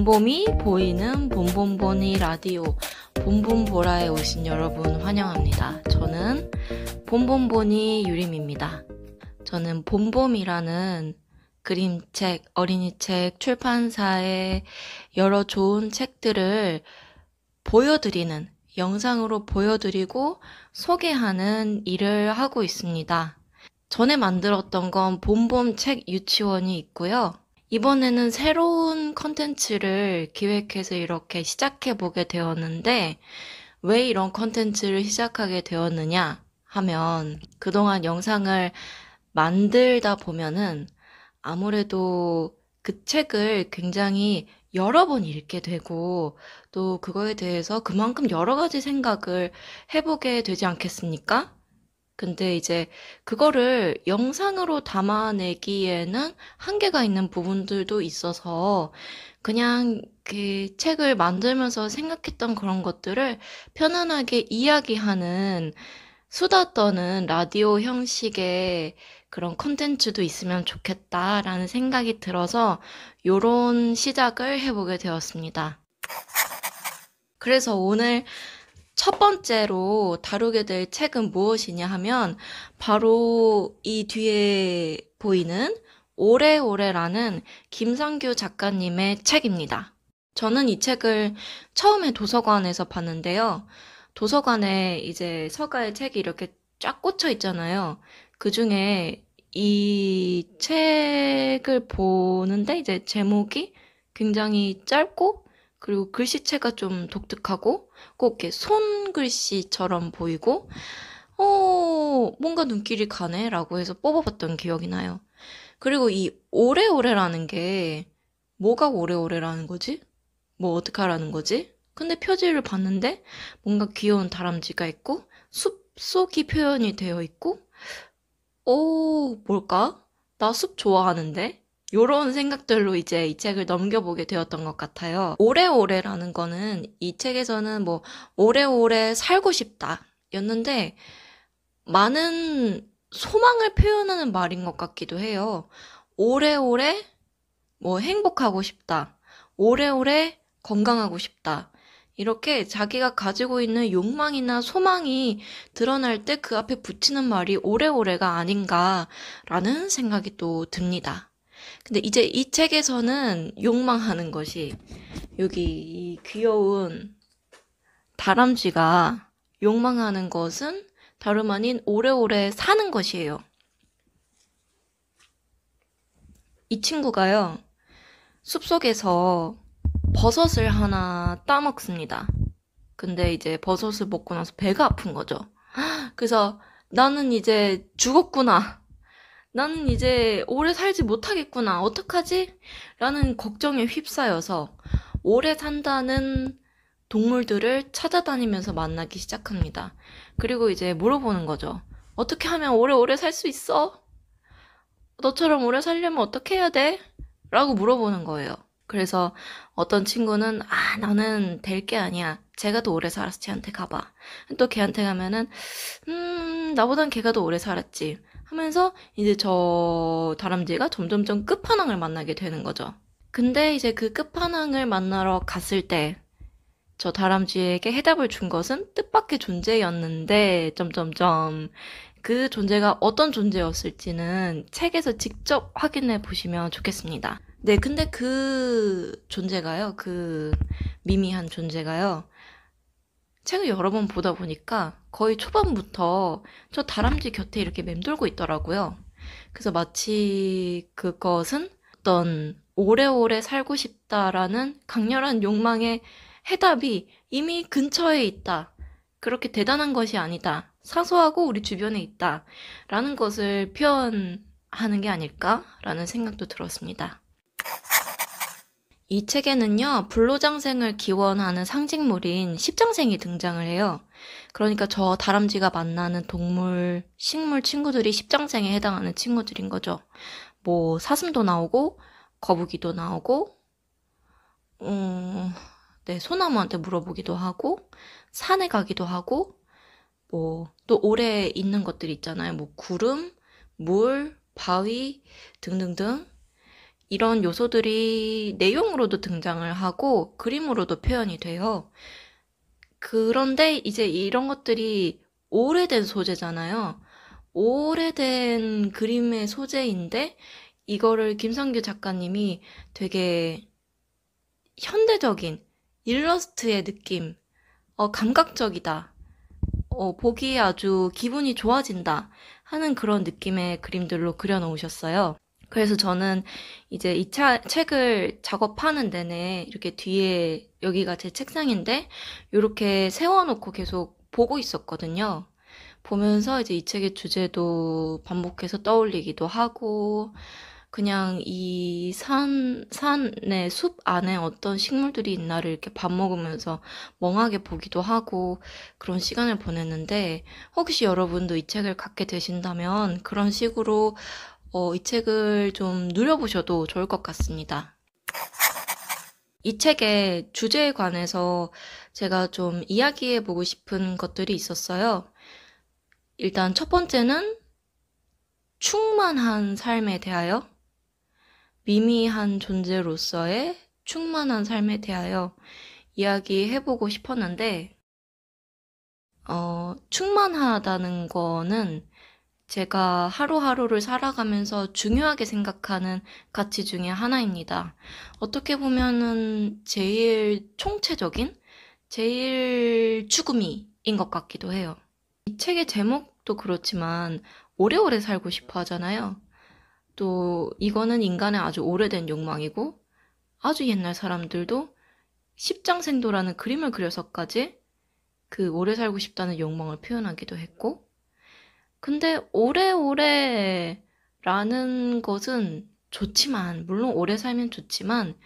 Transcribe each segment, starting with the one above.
봄봄이 보이는 봄봄보니 라디오 봄봄보라에 오신 여러분 환영합니다. 저는 봄봄보니 유림입니다. 저는 봄봄이라는 그림책, 어린이책 출판사의 여러 좋은 책들을 보여드리는, 영상으로 보여드리고 소개하는 일을 하고 있습니다. 전에 만들었던 건 봄봄 책 유치원이 있고요. 이번에는 새로운 컨텐츠를 기획해서 이렇게 시작해보게 되었는데, 왜 이런 컨텐츠를 시작하게 되었느냐 하면, 그동안 영상을 만들다 보면은 아무래도 그 책을 굉장히 여러 번 읽게 되고, 또 그거에 대해서 그만큼 여러 가지 생각을 해보게 되지 않겠습니까? 근데 이제 그거를 영상으로 담아내기에는 한계가 있는 부분들도 있어서 그냥 그 책을 만들면서 생각했던 그런 것들을 편안하게 이야기하는 수다 떠는 라디오 형식의 그런 콘텐츠도 있으면 좋겠다라는 생각이 들어서 요런 시작을 해보게 되었습니다. 그래서 오늘 첫 번째로 다루게 될 책은 무엇이냐 하면 바로 이 뒤에 보이는 오래오래라는 김상규 작가님의 책입니다. 저는 이 책을 처음에 도서관에서 봤는데요. 도서관에 이제 서가의 책이 이렇게 쫙 꽂혀 있잖아요. 그 중에 이 책을 보는데 이제 제목이 굉장히 짧고 그리고 글씨체가 좀 독특하고 꼭 이렇게 손글씨처럼 보이고 뭔가 눈길이 가네 라고 해서 뽑아봤던 기억이 나요. 그리고 이 오래오래라는 게 뭐가 오래오래라는 거지? 뭐 어떡하라는 거지? 근데 표지를 봤는데 뭔가 귀여운 다람쥐가 있고 숲속이 표현이 되어 있고 뭘까? 나 숲 좋아하는데? 요런 생각들로 이제 이 책을 넘겨보게 되었던 것 같아요. 오래오래라는 거는 이 책에서는 뭐 오래오래 살고 싶다 였는데 많은 소망을 표현하는 말인 것 같기도 해요. 오래오래 뭐 행복하고 싶다. 오래오래 건강하고 싶다. 이렇게 자기가 가지고 있는 욕망이나 소망이 드러날 때 그 앞에 붙이는 말이 오래오래가 아닌가라는 생각이 또 듭니다. 근데 이제 이 책에서는 욕망하는 것이 여기 이 귀여운 다람쥐가 욕망하는 것은 다름 아닌 오래오래 사는 것이에요. 이 친구가요, 숲속에서 버섯을 하나 따먹습니다. 근데 이제 버섯을 먹고 나서 배가 아픈 거죠. 그래서 나는 이제 죽었구나. 나는 이제 오래 살지 못하겠구나. 어떡하지? 라는 걱정에 휩싸여서 오래 산다는 동물들을 찾아다니면서 만나기 시작합니다. 그리고 이제 물어보는 거죠. 어떻게 하면 오래오래 살 수 있어? 너처럼 오래 살려면 어떻게 해야 돼? 라고 물어보는 거예요. 그래서 어떤 친구는 나는 될 게 아니야. 쟤가 더 오래 살아서 쟤한테 가봐. 또 걔한테 가면은 나보단 걔가 더 오래 살았지 하면서 이제 저 다람쥐가 점점점 끝판왕을 만나게 되는 거죠. 근데 이제 그 끝판왕을 만나러 갔을 때 저 다람쥐에게 해답을 준 것은 뜻밖의 존재였는데 점점점 그 존재가 어떤 존재였을지는 책에서 직접 확인해 보시면 좋겠습니다. 네, 근데 그 존재가요, 그 미미한 존재가요, 책을 여러 번 보다 보니까 거의 초반부터 저 다람쥐 곁에 이렇게 맴돌고 있더라고요. 그래서 마치 그것은 어떤 오래오래 살고 싶다라는 강렬한 욕망의 해답이 이미 근처에 있다. 그렇게 대단한 것이 아니다. 사소하고 우리 주변에 있다. 라는 것을 표현하는 게 아닐까라는 생각도 들었습니다. 이 책에는요, 불로장생을 기원하는 상징물인 십장생이 등장을 해요. 그러니까 저 다람쥐가 만나는 동물, 식물 친구들이 십장생에 해당하는 친구들인 거죠. 뭐 사슴도 나오고 거북이도 나오고 소나무한테 물어보기도 하고 산에 가기도 하고 뭐 또 오래 있는 것들 있잖아요. 뭐 구름, 물, 바위 등등등 이런 요소들이 내용으로도 등장을 하고 그림으로도 표현이 돼요. 그런데 이제 이런 것들이 오래된 소재잖아요. 오래된 그림의 소재인데 이거를 김성규 작가님이 되게 현대적인 일러스트의 느낌, 감각적이다, 보기에 아주 기분이 좋아진다 하는 그런 느낌의 그림들로 그려놓으셨어요. 그래서 저는 이제 이 책을 작업하는 내내 이렇게 뒤에 여기가 제 책상인데 이렇게 세워놓고 계속 보고 있었거든요. 보면서 이제 이 책의 주제도 반복해서 떠올리기도 하고 그냥 이 산의 숲 안에 어떤 식물들이 있나를 이렇게 밥 먹으면서 멍하게 보기도 하고 그런 시간을 보냈는데 혹시 여러분도 이 책을 갖게 되신다면 그런 식으로 이 책을 좀 누려보셔도 좋을 것 같습니다. 이 책의 주제에 관해서 제가 좀 이야기해보고 싶은 것들이 있었어요. 일단 첫 번째는 충만한 삶에 대하여, 미미한 존재로서의 충만한 삶에 대하여 이야기해보고 싶었는데, 충만하다는 거는 제가 하루하루를 살아가면서 중요하게 생각하는 가치 중에 하나입니다. 어떻게 보면은 제일 총체적인, 제일 죽음이인 것 같기도 해요. 이 책의 제목도 그렇지만 오래오래 살고 싶어 하잖아요. 또 이거는 인간의 아주 오래된 욕망이고 아주 옛날 사람들도 십장생도라는 그림을 그려서까지 그 오래 살고 싶다는 욕망을 표현하기도 했고 근데 오래오래라는 것은 좋지만 물론 오래 살면 좋지만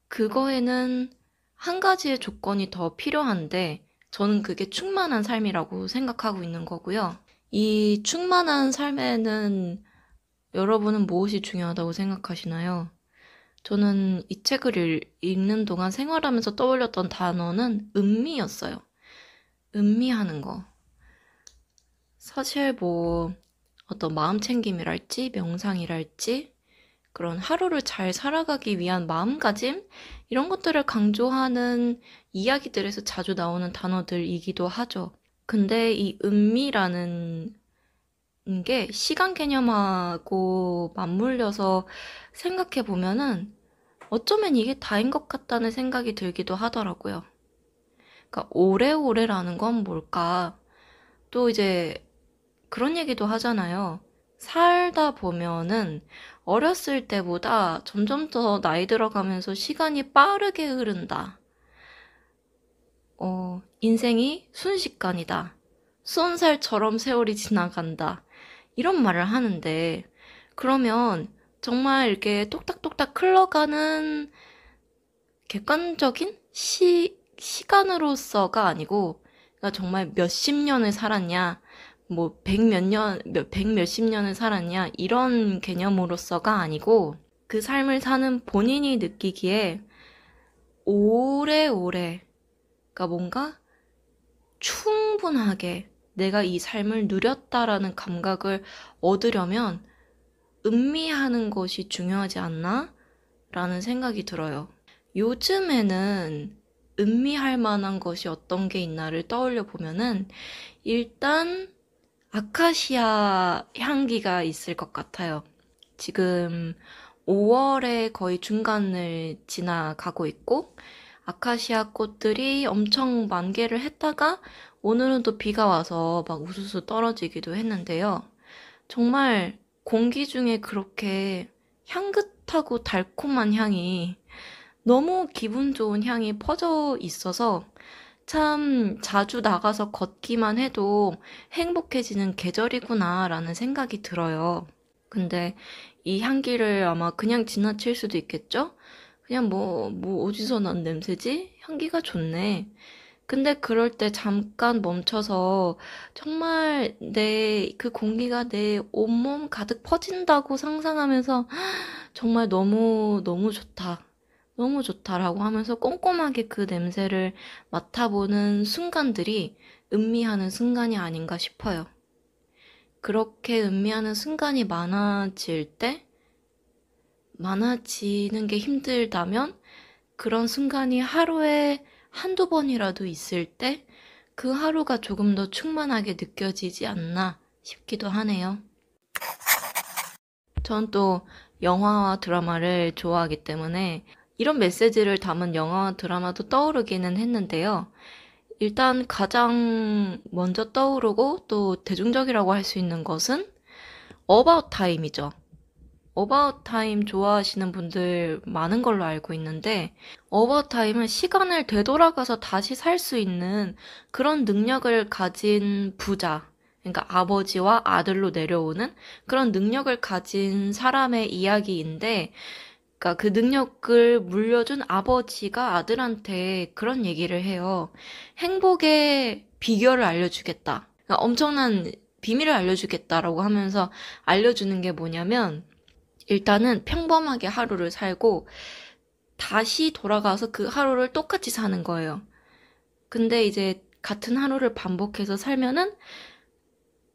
그거에는 한 가지의 조건이 더 필요한데 저는 그게 충만한 삶이라고 생각하고 있는 거고요. 이 충만한 삶에는 여러분은 무엇이 중요하다고 생각하시나요? 저는 이 책을 읽는 동안 생활하면서 떠올렸던 단어는 음미였어요. 음미하는 거. 사실 뭐 어떤 마음 챙김이랄지 명상이랄지 그런 하루를 잘 살아가기 위한 마음가짐 이런 것들을 강조하는 이야기들에서 자주 나오는 단어들이기도 하죠. 근데 이 음미라는 게 시간 개념하고 맞물려서 생각해 보면은 어쩌면 이게 다인 것 같다는 생각이 들기도 하더라고요. 그러니까 오래오래라는 건 뭘까? 또 이제 그런 얘기도 하잖아요. 살다 보면은 어렸을 때보다 점점 더 나이 들어가면서 시간이 빠르게 흐른다. 인생이 순식간이다. 쏜살처럼 세월이 지나간다. 이런 말을 하는데, 그러면 정말 이렇게 똑딱똑딱 흘러가는 객관적인 시간으로서가 아니고, 그러니까 정말 몇십 년을 살았냐, 뭐, 백 몇십 년을 살았냐, 이런 개념으로서가 아니고, 그 삶을 사는 본인이 느끼기에 오래오래, 그러니까 뭔가 충분하게 내가 이 삶을 누렸다라는 감각을 얻으려면 음미하는 것이 중요하지 않나? 라는 생각이 들어요. 요즘에는 음미할 만한 것이 어떤 게 있나를 떠올려 보면은 일단 아카시아 향기가 있을 것 같아요. 지금 5월의 거의 중간을 지나가고 있고 아카시아 꽃들이 엄청 만개를 했다가 오늘은 또 비가 와서 막 우수수 떨어지기도 했는데요. 정말 공기 중에 그렇게 향긋하고 달콤한 향이 너무 기분 좋은 향이 퍼져 있어서 참 자주 나가서 걷기만 해도 행복해지는 계절이구나라는 생각이 들어요. 근데 이 향기를 아마 그냥 지나칠 수도 있겠죠? 그냥 어디서 난 냄새지? 향기가 좋네. 근데 그럴 때 잠깐 멈춰서 정말 그 공기가 내 온몸 가득 퍼진다고 상상하면서 정말 너무, 너무 좋다. 너무 좋다라고 하면서 꼼꼼하게 그 냄새를 맡아보는 순간들이 음미하는 순간이 아닌가 싶어요. 그렇게 음미하는 순간이 많아질 때 많아지는 게 힘들다면 그런 순간이 하루에 한두 번이라도 있을 때 그 하루가 조금 더 충만하게 느껴지지 않나 싶기도 하네요. 전 또 영화와 드라마를 좋아하기 때문에 이런 메시지를 담은 영화와 드라마도 떠오르기는 했는데요. 일단 가장 먼저 떠오르고 또 대중적이라고 할 수 있는 것은 어바웃 타임이죠. 어바웃 타임 좋아하시는 분들 많은 걸로 알고 있는데, 어바웃 타임은 시간을 되돌아가서 다시 살 수 있는 그런 능력을 가진 부자, 그러니까 아버지와 아들로 내려오는 그런 능력을 가진 사람의 이야기인데, 그러니까 그 능력을 물려준 아버지가 아들한테 그런 얘기를 해요. 행복의 비결을 알려주겠다. 그러니까 엄청난 비밀을 알려주겠다라고 하면서 알려주는 게 뭐냐면, 일단은 평범하게 하루를 살고 다시 돌아가서 그 하루를 똑같이 사는 거예요. 근데 이제 같은 하루를 반복해서 살면은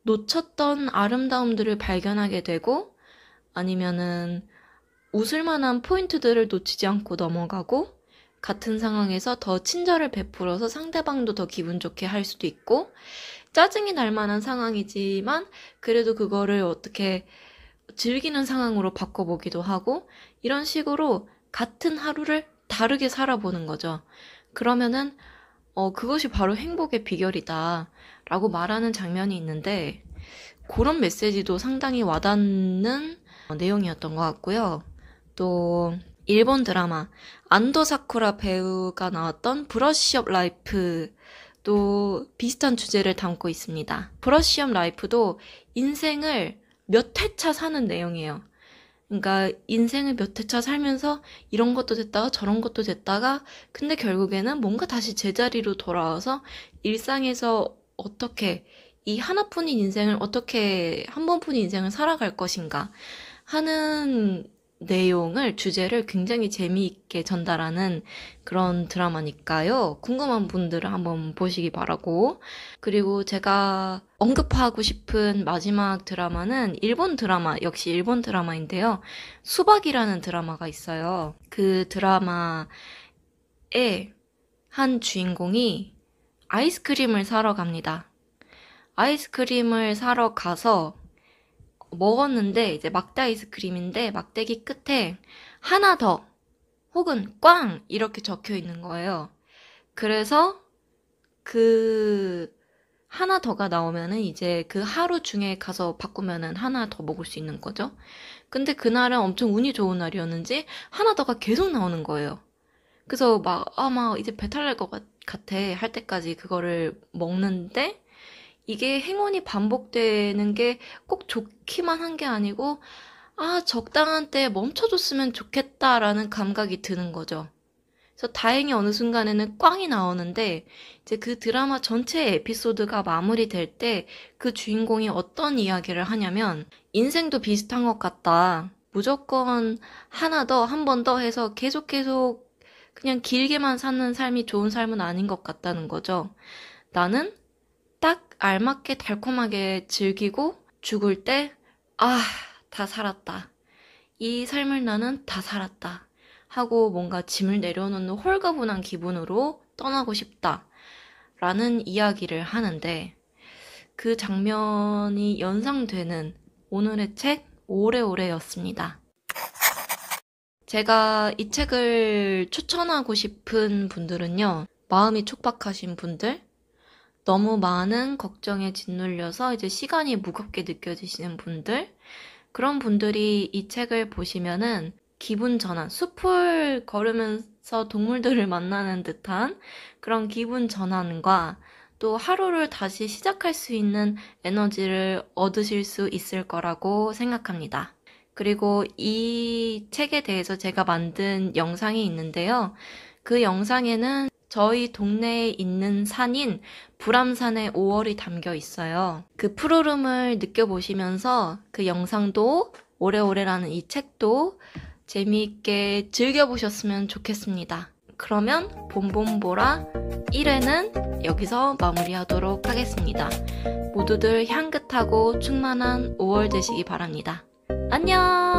놓쳤던 아름다움들을 발견하게 되고 아니면은 웃을 만한 포인트들을 놓치지 않고 넘어가고 같은 상황에서 더 친절을 베풀어서 상대방도 더 기분 좋게 할 수도 있고 짜증이 날 만한 상황이지만 그래도 그거를 어떻게 즐기는 상황으로 바꿔보기도 하고 이런 식으로 같은 하루를 다르게 살아보는 거죠. 그러면은 그것이 바로 행복의 비결이다 라고 말하는 장면이 있는데 그런 메시지도 상당히 와닿는 내용이었던 것 같고요. 또 일본 드라마 안도 사쿠라 배우가 나왔던 브러쉬업 라이프도 비슷한 주제를 담고 있습니다. 브러쉬업 라이프도 인생을 몇 회차 사는 내용이에요. 그러니까 인생을 몇 회차 살면서 이런 것도 됐다가 저런 것도 됐다가 근데 결국에는 뭔가 다시 제자리로 돌아와서 일상에서 어떻게 이 하나뿐인 인생을 어떻게 한 번뿐인 인생을 살아갈 것인가 하는 내용을 주제를 굉장히 재미있게 전달하는 그런 드라마니까요. 궁금한 분들은 한번 보시기 바라고 그리고 제가 언급하고 싶은 마지막 드라마는 일본 드라마, 역시 일본 드라마인데요. 수박이라는 드라마가 있어요. 그 드라마의 한 주인공이 아이스크림을 사러 갑니다. 아이스크림을 사러 가서 먹었는데 이제 막대 아이스크림인데 막대기 끝에 하나 더 혹은 꽝 이렇게 적혀 있는 거예요. 그래서 그 하나 더가 나오면은 이제 그 하루 중에 가서 바꾸면은 하나 더 먹을 수 있는 거죠. 근데 그날은 엄청 운이 좋은 날이었는지 하나 더가 계속 나오는 거예요. 그래서 막 이제 배탈 날 것 같아 할 때까지 그거를 먹는데 이게 행운이 반복되는 게 꼭 좋기만 한 게 아니고, 적당한 때에 멈춰줬으면 좋겠다라는 감각이 드는 거죠. 그래서 다행히 어느 순간에는 꽝이 나오는데, 이제 그 드라마 전체 에피소드가 마무리될 때 그 주인공이 어떤 이야기를 하냐면, 인생도 비슷한 것 같다. 무조건 하나 더, 한 번 더 해서 계속 그냥 길게만 사는 삶이 좋은 삶은 아닌 것 같다는 거죠. 나는 딱 알맞게 달콤하게 즐기고 죽을 때, 다 살았다. 이 삶을 나는 다 살았다. 하고 뭔가 짐을 내려놓는 홀가분한 기분으로 떠나고 싶다. 라는 이야기를 하는데 그 장면이 연상되는 오늘의 책 오래오래였습니다. 제가 이 책을 추천하고 싶은 분들은요. 마음이 촉박하신 분들, 너무 많은 걱정에 짓눌려서 이제 시간이 무겁게 느껴지시는 분들, 그런 분들이 이 책을 보시면은 기분 전환, 숲을 걸으면서 동물들을 만나는 듯한 그런 기분 전환과 또 하루를 다시 시작할 수 있는 에너지를 얻으실 수 있을 거라고 생각합니다. 그리고 이 책에 대해서 제가 만든 영상이 있는데요. 그 영상에는 저희 동네에 있는 산인 불암산의 5월이 담겨 있어요. 그 푸르름을 느껴보시면서 그 영상도 오래오래라는 이 책도 재미있게 즐겨보셨으면 좋겠습니다. 그러면 봄봄보라 1회는 여기서 마무리하도록 하겠습니다. 모두들 향긋하고 충만한 5월 되시기 바랍니다. 안녕!